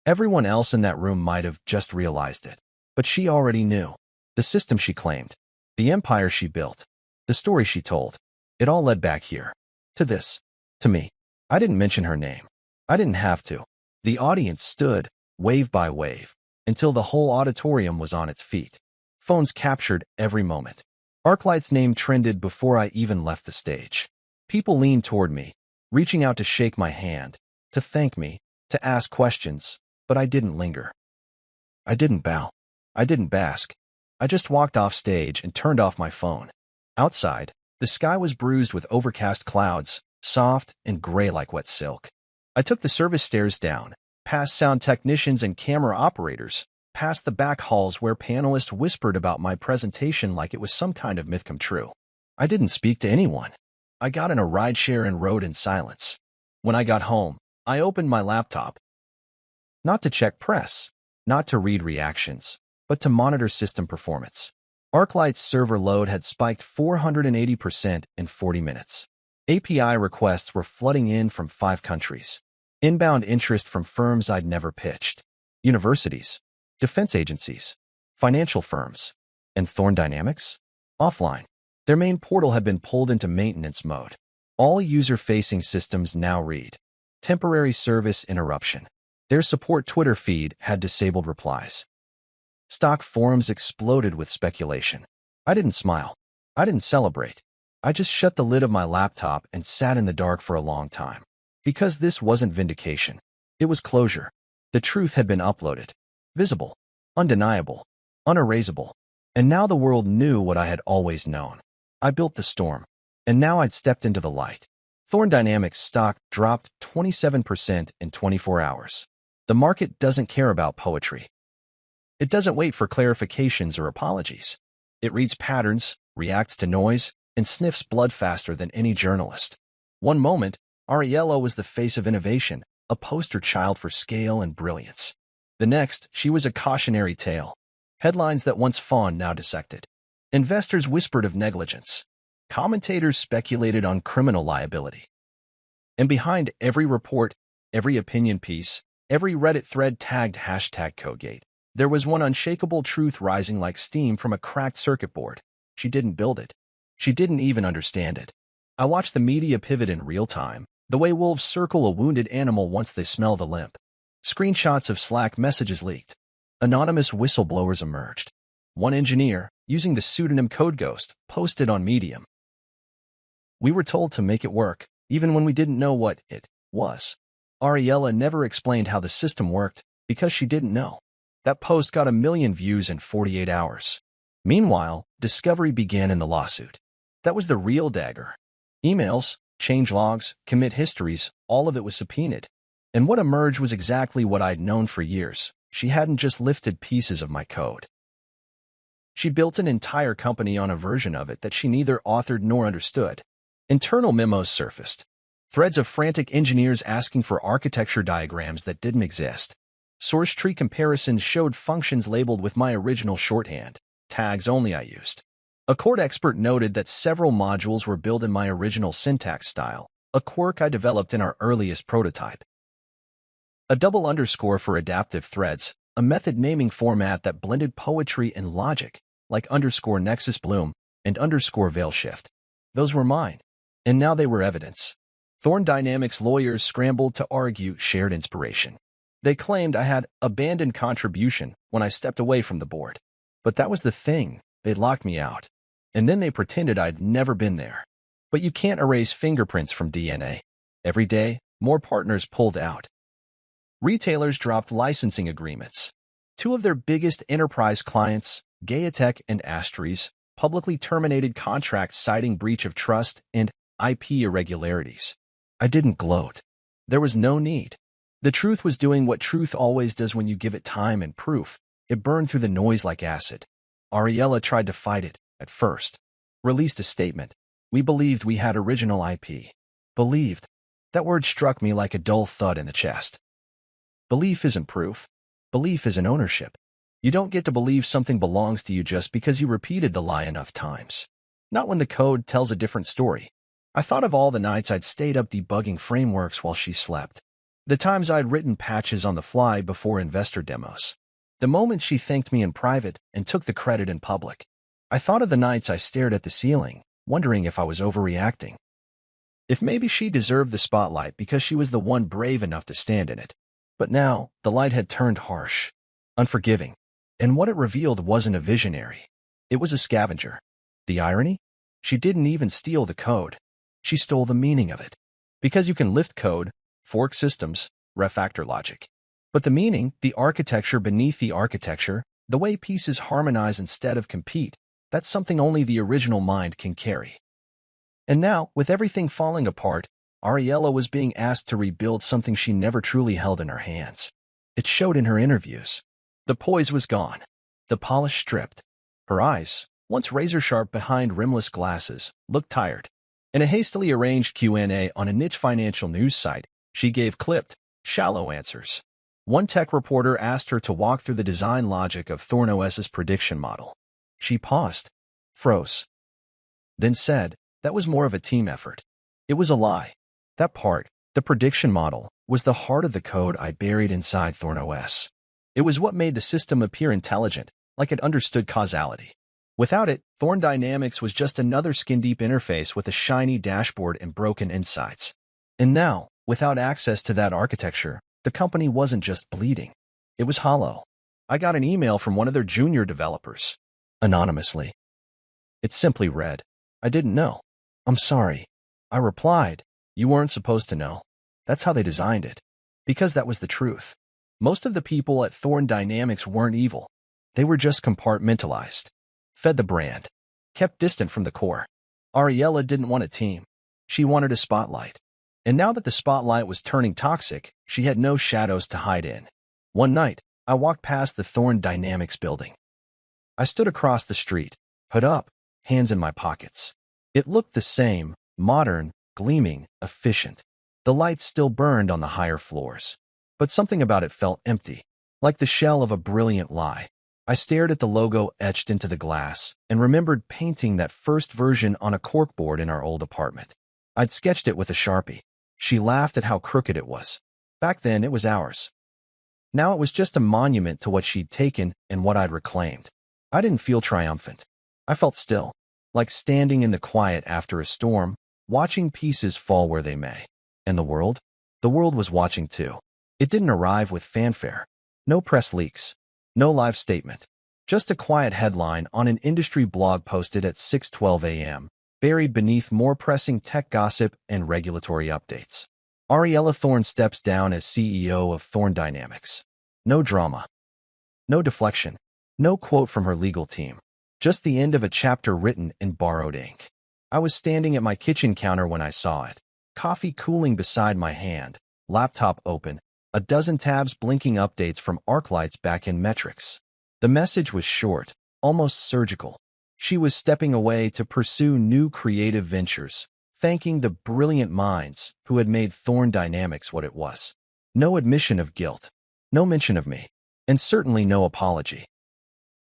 [SPEAKER 1] Everyone else in that room might have just realized it, but she already knew. The system she claimed, the empire she built, the story she told, it all led back here. To this. To me. I didn't mention her name. I didn't have to. The audience stood, wave by wave, until the whole auditorium was on its feet. Phones captured every moment. Arclight's name trended before I even left the stage. People leaned toward me, reaching out to shake my hand, to thank me, to ask questions, but I didn't linger. I didn't bow. I didn't bask. I just walked off stage and turned off my phone. Outside, the sky was bruised with overcast clouds, soft and gray like wet silk. I took the service stairs down, past sound technicians and camera operators, past the back halls where panelists whispered about my presentation like it was some kind of myth come true. I didn't speak to anyone. I got in a rideshare and rode in silence. When I got home, I opened my laptop. Not to check press, not to read reactions, but to monitor system performance. Arclight's server load had spiked 480% in 40 minutes. API requests were flooding in from 5 countries. Inbound interest from firms I'd never pitched. Universities, defense agencies, financial firms, and Thorn Dynamics? Offline. Their main portal had been pulled into maintenance mode. All user-facing systems now read. Temporary service interruption. Their support Twitter feed had disabled replies. Stock forums exploded with speculation. I didn't smile. I didn't celebrate. I just shut the lid of my laptop and sat in the dark for a long time. Because this wasn't vindication. It was closure. The truth had been uploaded. Visible. Undeniable. Unerasable. And now the world knew what I had always known. I built the storm. And now I'd stepped into the light. Thorn Dynamics stock dropped 27% in 24 hours. The market doesn't care about poetry. It doesn't wait for clarifications or apologies. It reads patterns, reacts to noise, and sniffs blood faster than any journalist. One moment, Ariella was the face of innovation, a poster child for scale and brilliance. The next, she was a cautionary tale. Headlines that once fawned now dissected. Investors whispered of negligence. Commentators speculated on criminal liability. And behind every report, every opinion piece, every Reddit thread tagged #Codegate, there was one unshakable truth rising like steam from a cracked circuit board. She didn't build it. She didn't even understand it. I watched the media pivot in real time, the way wolves circle a wounded animal once they smell the limp. Screenshots of Slack messages leaked. Anonymous whistleblowers emerged. One engineer, using the pseudonym CodeGhost, posted on Medium. We were told to make it work, even when we didn't know what it was. Ariella never explained how the system worked, because she didn't know. That post got 1 million views in 48 hours. Meanwhile, discovery began in the lawsuit. That was the real dagger. Emails, change logs, commit histories, all of it was subpoenaed. And what emerged was exactly what I'd known for years. She hadn't just lifted pieces of my code. She built an entire company on a version of it that she neither authored nor understood. Internal memos surfaced. Threads of frantic engineers asking for architecture diagrams that didn't exist. Source tree comparisons showed functions labeled with my original shorthand, tags only I used. A code expert noted that several modules were built in my original syntax style, a quirk I developed in our earliest prototype. A double underscore for adaptive threads, a method naming format that blended poetry and logic, like underscore Nexus Bloom and underscore Veil Shift. Those were mine, and now they were evidence. Thorn Dynamics lawyers scrambled to argue shared inspiration. They claimed I had abandoned contribution when I stepped away from the board. But that was the thing, they'd locked me out. And then they pretended I'd never been there. But you can't erase fingerprints from DNA. Every day, more partners pulled out. Retailers dropped licensing agreements. 2 of their biggest enterprise clients, Gaia-Tech and Astries, publicly terminated contracts citing breach of trust and IP irregularities. I didn't gloat. There was no need. The truth was doing what truth always does when you give it time and proof. It burned through the noise like acid. Ariella tried to fight it, at first. Released a statement. We believed we had original IP. Believed. That word struck me like a dull thud in the chest. Belief isn't proof. Belief is an ownership. You don't get to believe something belongs to you just because you repeated the lie enough times. Not when the code tells a different story. I thought of all the nights I'd stayed up debugging frameworks while she slept. The times I'd written patches on the fly before investor demos. The moments she thanked me in private and took the credit in public. I thought of the nights I stared at the ceiling, wondering if I was overreacting. If maybe she deserved the spotlight because she was the one brave enough to stand in it. But now, the light had turned harsh, unforgiving, and what it revealed wasn't a visionary. It was a scavenger. The irony? She didn't even steal the code. She stole the meaning of it. Because you can lift code, fork systems, refactor logic. But the meaning, the architecture beneath the architecture, the way pieces harmonize instead of compete, that's something only the original mind can carry. And now, with everything falling apart, Ariella was being asked to rebuild something she never truly held in her hands. It showed in her interviews. The poise was gone. The polish stripped. Her eyes, once razor-sharp behind rimless glasses, looked tired. In a hastily arranged Q&A on a niche financial news site, she gave clipped, shallow answers. One tech reporter asked her to walk through the design logic of ThornOS's prediction model. She paused, froze, then said, "That was more of a team effort. It was a lie. That part, the prediction model, was the heart of the code I buried inside ThornOS. It was what made the system appear intelligent, like it understood causality. Without it, Thorn Dynamics was just another skin-deep interface with a shiny dashboard and broken insights. And now, without access to that architecture, the company wasn't just bleeding. It was hollow. I got an email from one of their junior developers. Anonymously. It simply read, "I didn't know. I'm sorry." I replied, "You weren't supposed to know. That's how they designed it." Because that was the truth. Most of the people at Thorn Dynamics weren't evil. They were just compartmentalized. Fed the brand. Kept distant from the core. Ariella didn't want a team. She wanted a spotlight. And now that the spotlight was turning toxic, she had no shadows to hide in. One night, I walked past the Thorn Dynamics building. I stood across the street, hood up, hands in my pockets. It looked the same, modern, gleaming, efficient. The lights still burned on the higher floors. But something about it felt empty, like the shell of a brilliant lie. I stared at the logo etched into the glass and remembered painting that first version on a corkboard in our old apartment. I'd sketched it with a Sharpie. She laughed at how crooked it was. Back then, it was ours. Now it was just a monument to what she'd taken and what I'd reclaimed. I didn't feel triumphant. I felt still, like standing in the quiet after a storm, watching pieces fall where they may. And the world? The world was watching too. It didn't arrive with fanfare. No press leaks. No live statement. Just a quiet headline on an industry blog posted at 6:12 a.m., buried beneath more pressing tech gossip and regulatory updates. Ariella Thorn steps down as CEO of Thorn Dynamics. No drama. No deflection. No quote from her legal team. Just the end of a chapter written in borrowed ink. I was standing at my kitchen counter when I saw it. Coffee cooling beside my hand. Laptop open. A dozen tabs blinking updates from ArcLight's back-end metrics. The message was short, almost surgical. She was stepping away to pursue new creative ventures, thanking the brilliant minds who had made Thorn Dynamics what it was. No admission of guilt, no mention of me, and certainly no apology.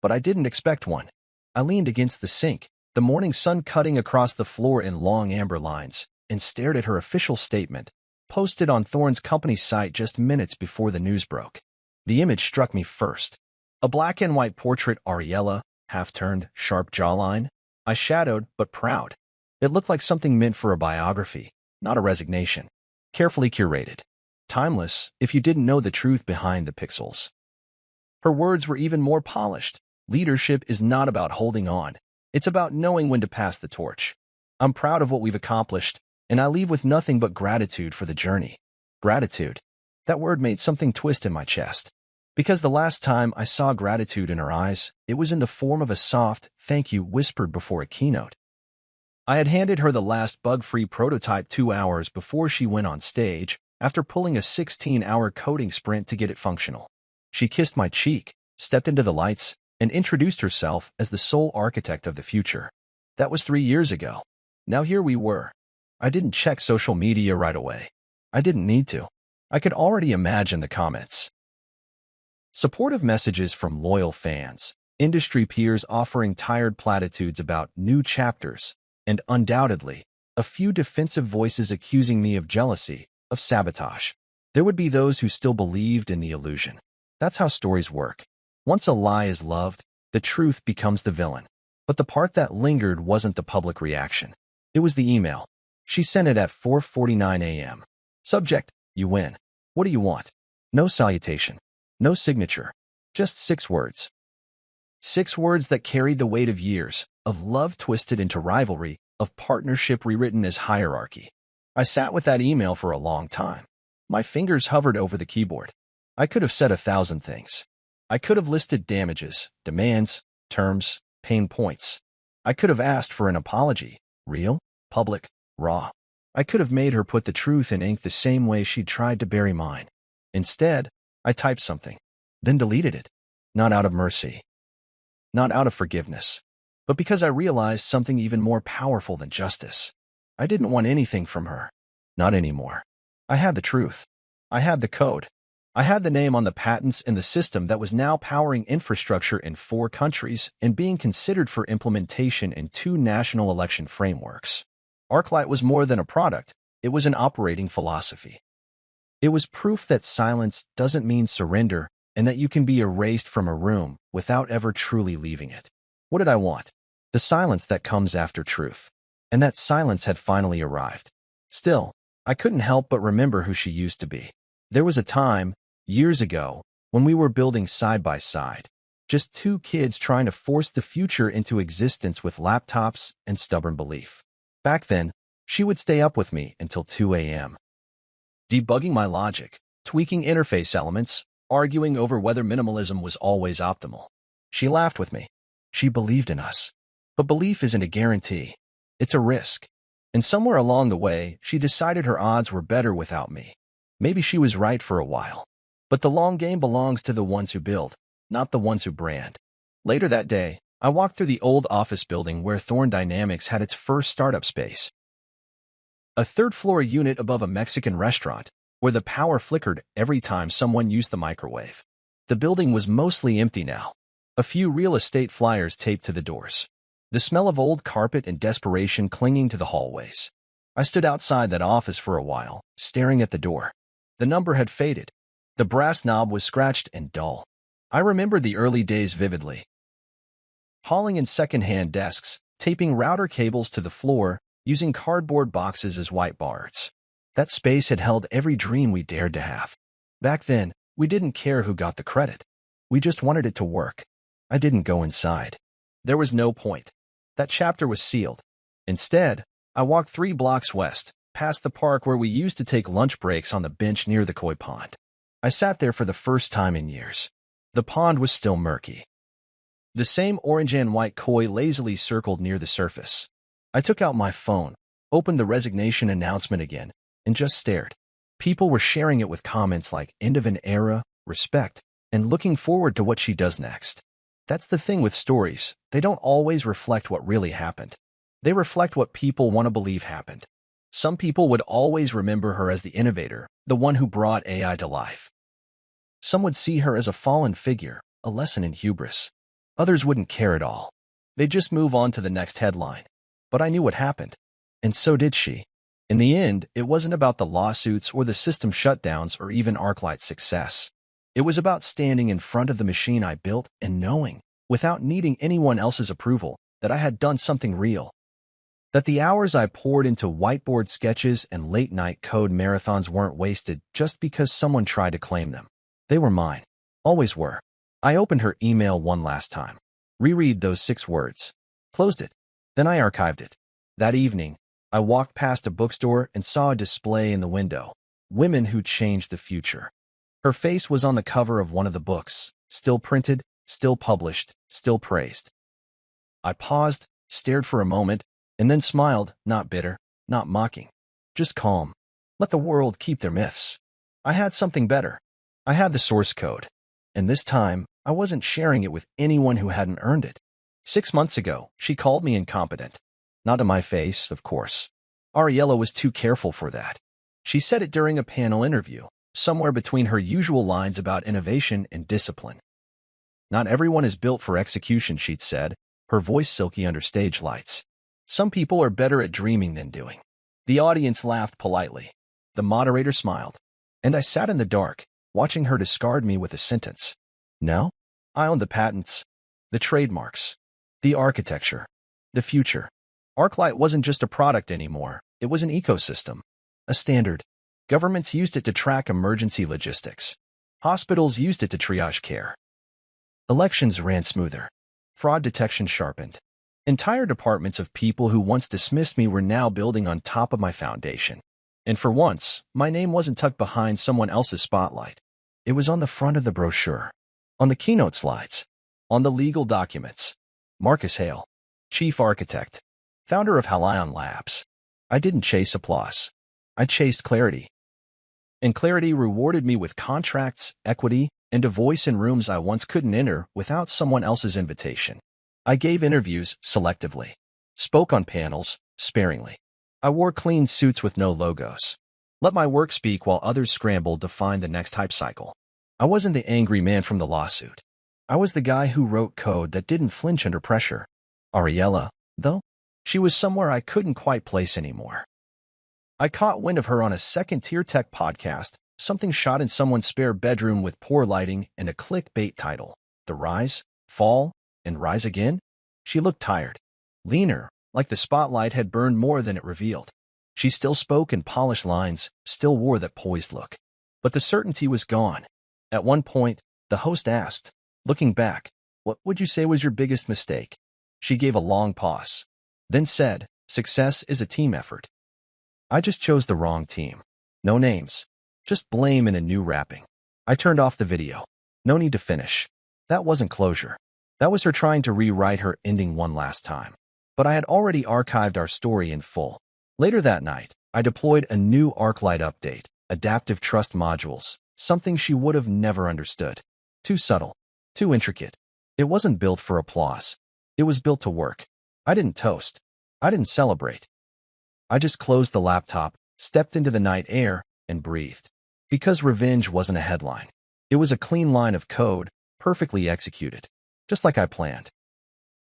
[SPEAKER 1] But I didn't expect one. I leaned against the sink, the morning sun cutting across the floor in long amber lines, and stared at her official statement, posted on Thorn's company site just minutes before the news broke. The image struck me first. A black and white portrait Ariella, half-turned, sharp jawline. I shadowed, but proud. It looked like something meant for a biography, not a resignation. Carefully curated. Timeless, if you didn't know the truth behind the pixels. Her words were even more polished. Leadership is not about holding on. It's about knowing when to pass the torch. I'm proud of what we've accomplished, and I leave with nothing but gratitude for the journey. Gratitude. That word made something twist in my chest. Because the last time I saw gratitude in her eyes, it was in the form of a soft thank you whispered before a keynote. I had handed her the last bug-free prototype 2 hours before she went on stage, after pulling a 16-hour coding sprint to get it functional. She kissed my cheek, stepped into the lights, and introduced herself as the sole architect of the future. That was 3 years ago. Now here we were. I didn't check social media right away. I didn't need to. I could already imagine the comments. Supportive messages from loyal fans, industry peers offering tired platitudes about new chapters, and undoubtedly, a few defensive voices accusing me of jealousy, of sabotage. There would be those who still believed in the illusion. That's how stories work. Once a lie is loved, the truth becomes the villain. But the part that lingered wasn't the public reaction. It was the email. She sent it at 4:49 a.m. Subject: You win. What do you want? No salutation. No signature. Just 6 words. 6 words that carried the weight of years, of love twisted into rivalry, of partnership rewritten as hierarchy. I sat with that email for a long time. My fingers hovered over the keyboard. I could have said 1,000 things. I could have listed damages, demands, terms, pain points. I could have asked for an apology, real, public, raw. I could have made her put the truth in ink the same way she'd tried to bury mine. Instead, I typed something, then deleted it. Not out of mercy. Not out of forgiveness. But because I realized something even more powerful than justice. I didn't want anything from her. Not anymore. I had the truth. I had the code. I had the name on the patents and the system that was now powering infrastructure in 4 countries and being considered for implementation in 2 national election frameworks. ArcLight was more than a product. It was an operating philosophy. It was proof that silence doesn't mean surrender and that you can be erased from a room without ever truly leaving it. What did I want? The silence that comes after truth. And that silence had finally arrived. Still, I couldn't help but remember who she used to be. There was a time, years ago, when we were building side by side. Just 2 kids trying to force the future into existence with laptops and stubborn belief. Back then, she would stay up with me until 2 a.m. debugging my logic, tweaking interface elements, arguing over whether minimalism was always optimal. She laughed with me. She believed in us. But belief isn't a guarantee. It's a risk. And somewhere along the way, she decided her odds were better without me. Maybe she was right for a while. But the long game belongs to the ones who build, not the ones who brand. Later that day, I walked through the old office building where Thorn Dynamics had its first startup space. A 3rd-floor unit above a Mexican restaurant, where the power flickered every time someone used the microwave. The building was mostly empty now. A few real estate flyers taped to the doors. The smell of old carpet and desperation clinging to the hallways. I stood outside that office for a while, staring at the door. The number had faded. The brass knob was scratched and dull. I remembered the early days vividly. Hauling in second-hand desks, taping router cables to the floor, using cardboard boxes as whiteboards. That space had held every dream we dared to have. Back then, we didn't care who got the credit. We just wanted it to work. I didn't go inside. There was no point. That chapter was sealed. Instead, I walked 3 blocks west, past the park where we used to take lunch breaks on the bench near the koi pond. I sat there for the first time in years. The pond was still murky. The same orange and white koi lazily circled near the surface. I took out my phone, opened the resignation announcement again, and just stared. People were sharing it with comments like "end of an era," "respect," and "looking forward to what she does next." That's the thing with stories. They don't always reflect what really happened. They reflect what people want to believe happened. Some people would always remember her as the innovator, the one who brought AI to life. Some would see her as a fallen figure, a lesson in hubris. Others wouldn't care at all. They'd just move on to the next headline. But I knew what happened. And so did she. In the end, it wasn't about the lawsuits or the system shutdowns or even ArcLight's success. It was about standing in front of the machine I built and knowing, without needing anyone else's approval, that I had done something real. That the hours I poured into whiteboard sketches and late-night code marathons weren't wasted just because someone tried to claim them. They were mine. Always were. I opened her email one last time. Reread those 6 words. Closed it. Then I archived it. That evening, I walked past a bookstore and saw a display in the window. Women Who Changed the Future. Her face was on the cover of one of the books. Still printed, still published, still praised. I paused, stared for a moment, and then smiled, not bitter, not mocking. Just calm. Let the world keep their myths. I had something better. I had the source code. And this time, I wasn't sharing it with anyone who hadn't earned it. 6 months ago, she called me incompetent. Not to my face, of course. Ariella was too careful for that. She said it during a panel interview, somewhere between her usual lines about innovation and discipline. Not everyone is built for execution, she'd said, her voice silky under stage lights. Some people are better at dreaming than doing. The audience laughed politely. The moderator smiled. And I sat in the dark, watching her discard me with a sentence. No? I own the patents, the trademarks, the architecture, the future. ArcLight wasn't just a product anymore. It was an ecosystem, a standard. Governments used it to track emergency logistics. Hospitals used it to triage care. Elections ran smoother. Fraud detection sharpened. Entire departments of people who once dismissed me were now building on top of my foundation. And for once, my name wasn't tucked behind someone else's spotlight. It was on the front of the brochure, on the keynote slides, on the legal documents. Marcus Hale, chief architect, founder of Halion Labs. I didn't chase applause. I chased clarity. And clarity rewarded me with contracts, equity, and a voice in rooms I once couldn't enter without someone else's invitation. I gave interviews selectively, spoke on panels sparingly. I wore clean suits with no logos. Let my work speak while others scrambled to find the next hype cycle. I wasn't the angry man from the lawsuit. I was the guy who wrote code that didn't flinch under pressure. Ariella, though, she was somewhere I couldn't quite place anymore. I caught wind of her on a second-tier tech podcast, something shot in someone's spare bedroom with poor lighting and a clickbait title, The Rise, Fall, and Rise Again. She looked tired, leaner, like the spotlight had burned more than it revealed. She still spoke in polished lines, still wore that poised look. But the certainty was gone. At one point, the host asked, looking back, "What would you say was your biggest mistake?" She gave a long pause, then said, "Success is a team effort." I just chose the wrong team. No names. Just blame in a new wrapping. I turned off the video. No need to finish. That wasn't closure. That was her trying to rewrite her ending one last time. But I had already archived our story in full. Later that night, I deployed a new ArcLight update, adaptive trust modules, something she would have never understood. Too subtle, too intricate. It wasn't built for applause. It was built to work. I didn't toast. I didn't celebrate. I just closed the laptop, stepped into the night air, and breathed. Because revenge wasn't a headline. It was a clean line of code, perfectly executed. Just like I planned.